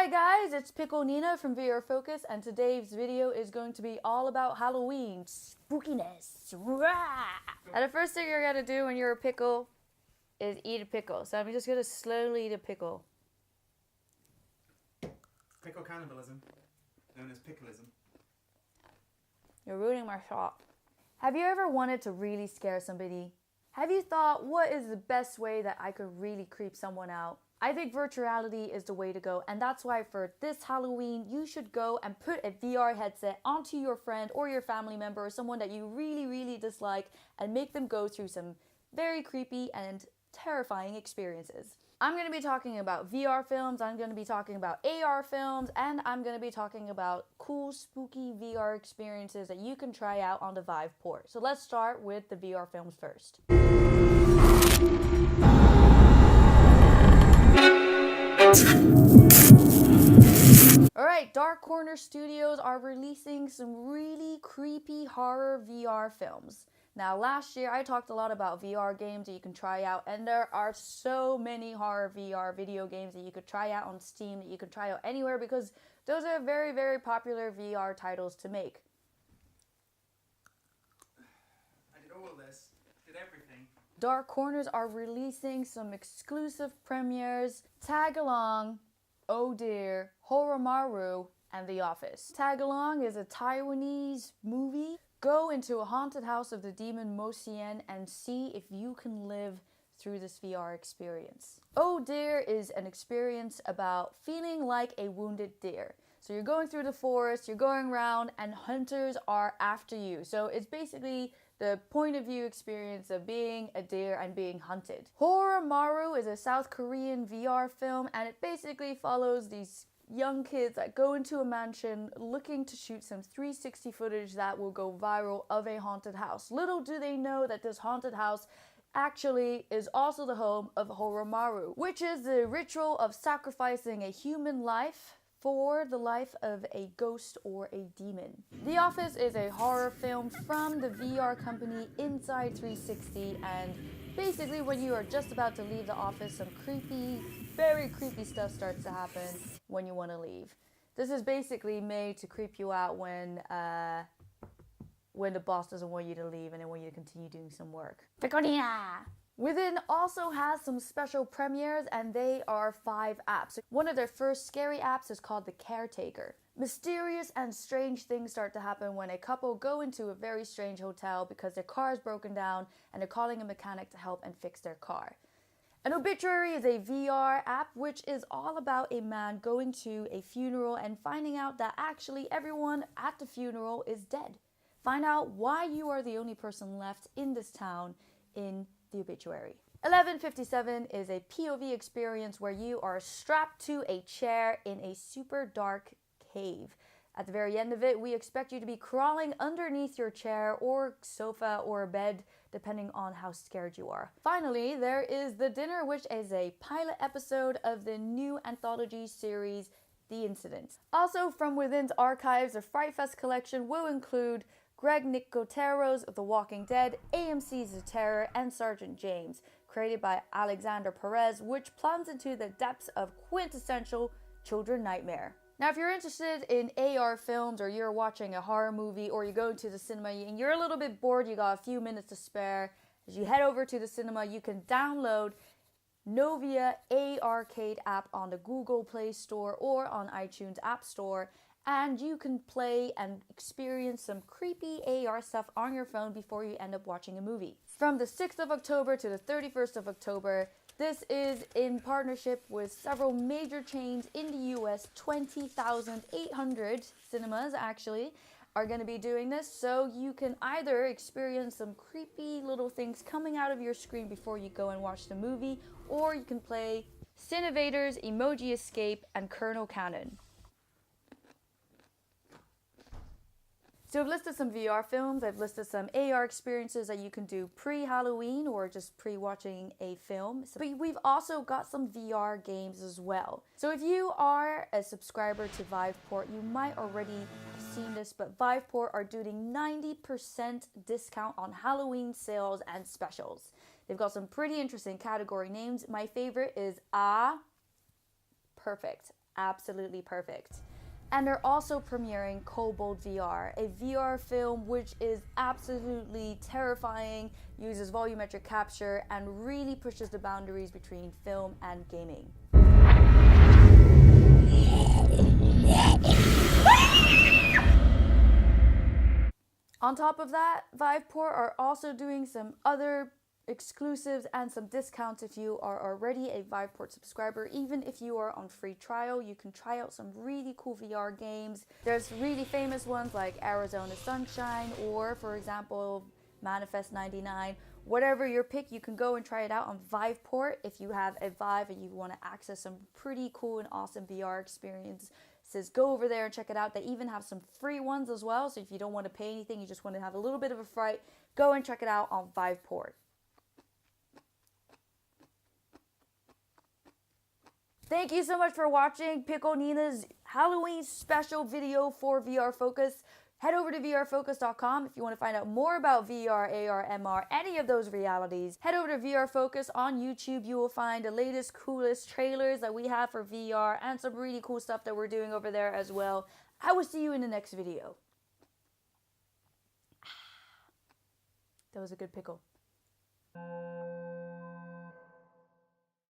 Hi guys, it's Pickle Nina from VR Focus, and today's video is going to be all about Halloween spookiness. Rah! And the first thing you're gonna do when you're a pickle is eat a pickle. So I'm just gonna slowly eat a pickle. Pickle cannibalism, known as pickleism. You're ruining my shot. Have you ever wanted to really scare somebody? Have you thought, what is the best way that I could really creep someone out? I think virtual reality is the way to go, and that's why for this Halloween, you should go and put a VR headset onto your friend or your family member or someone that you really dislike and make them go through some very creepy and terrifying experiences. I'm going to be talking about VR films, I'm going to be talking about AR films, and I'm going to be talking about cool, spooky VR experiences that you can try out on the VIVE port. So let's start with the VR films first. Alright, Dark Corner Studios are releasing some really creepy horror VR films. Now, last year I talked a lot about VR games that you can try out, and there are so many horror VR video games that you could try out on Steam, that you could try out anywhere, because those are very popular VR titles to make. I did all of this, did everything. Dark Corners are releasing some exclusive premieres: Tag Along, Oh Dear, HOROMARU, and The Office. Tag Along is a Taiwanese movie. Go into a haunted house of the demon Mo Sien and see if you can live through this VR experience. Oh Dear is an experience about feeling like a wounded deer. So you're going through the forest, you're going around, and hunters are after you. So it's basically the point of view experience of being a deer and being hunted. HOROMARU is a South Korean VR film, and it basically follows these young kids that go into a mansion looking to shoot some 360 footage that will go viral of a haunted house. Little do they know that this haunted house actually is also the home of HOROMARU, which is the ritual of sacrificing a human life for the life of a ghost or a demon. The Office is a horror film from the VR company Inside 360, and basically when you are just about to leave the office, some very creepy stuff starts to happen when you want to leave. This is basically made to creep you out when the boss doesn't want you to leave and they want you to continue doing some work. Pickle Nina! Within also has some special premieres, and they are 5 apps. One of their first scary apps is called The Caretaker. Mysterious and strange things start to happen when a couple go into a very strange hotel because their car is broken down and they're calling a mechanic to help and fix their car. An Obituary is a VR app which is all about a man going to a funeral and finding out that actually everyone at the funeral is dead. Find out why you are the only person left in this town in the obituary. 1157 is a POV experience where you are strapped to a chair in a super dark cave. At the very end of it, we expect you to be crawling underneath your chair or sofa or bed, depending on how scared you are. Finally, there is The Dinner, which is a pilot episode of the new anthology series, The Incident. Also from within the archives, the Fright Fest collection will include Greg Nicotero's The Walking Dead, AMC's The Terror, and Sergeant James, created by Alexander Perez, which plunges into the depths of quintessential children nightmare. Now, if you're interested in AR films, or you're watching a horror movie, or you go to the cinema and you're a little bit bored, you got a few minutes to spare, as you head over to the cinema, you can download Noovie Arcade app on the Google Play Store or on iTunes App Store, and you can play and experience some creepy AR stuff on your phone before you end up watching a movie. From the 6th of October to the 31st of October, this is in partnership with several major chains in the US. 20,800 cinemas actually are going to be doing this, so you can either experience some creepy little things coming out of your screen before you go and watch the movie, or you can play Cinevaders, Emoji Escape, and Colonel Cannon. So I've listed some VR films, I've listed some AR experiences that you can do pre-Halloween or just pre-watching a film. But we've also got some VR games as well. So if you are a subscriber to VivePort, you might already have seen this, but VivePort are doing 90% discount on Halloween sales and specials. They've got some pretty interesting category names. My favorite is Perfect. absolutely perfect. And they're also premiering Kobold VR, a VR film which is absolutely terrifying, uses volumetric capture, and really pushes the boundaries between film and gaming. On top of that, Viveport are also doing some other exclusives and some discounts if you are already a Viveport subscriber. Even if you are on free trial, you can try out some really cool VR games. There's really famous ones like Arizona Sunshine or, for example, Manifest 99. Whatever your pick, you can go and try it out on Viveport if you have a Vive and you want to access some pretty cool and awesome VR experiences. Go over there and check it out. They even have some free ones as well, so if you don't want to pay anything, you just want to have a little bit of a fright, go and check it out on Viveport. Thank you so much for watching Pickle Nina's Halloween special video for VR Focus. Head over to vrfocus.com if you want to find out more about VR, AR, MR, any of those realities. Head over to VR Focus on YouTube. You will find the latest, coolest trailers that we have for VR and some really cool stuff that we're doing over there as well. I will see you in the next video. That was a good pickle.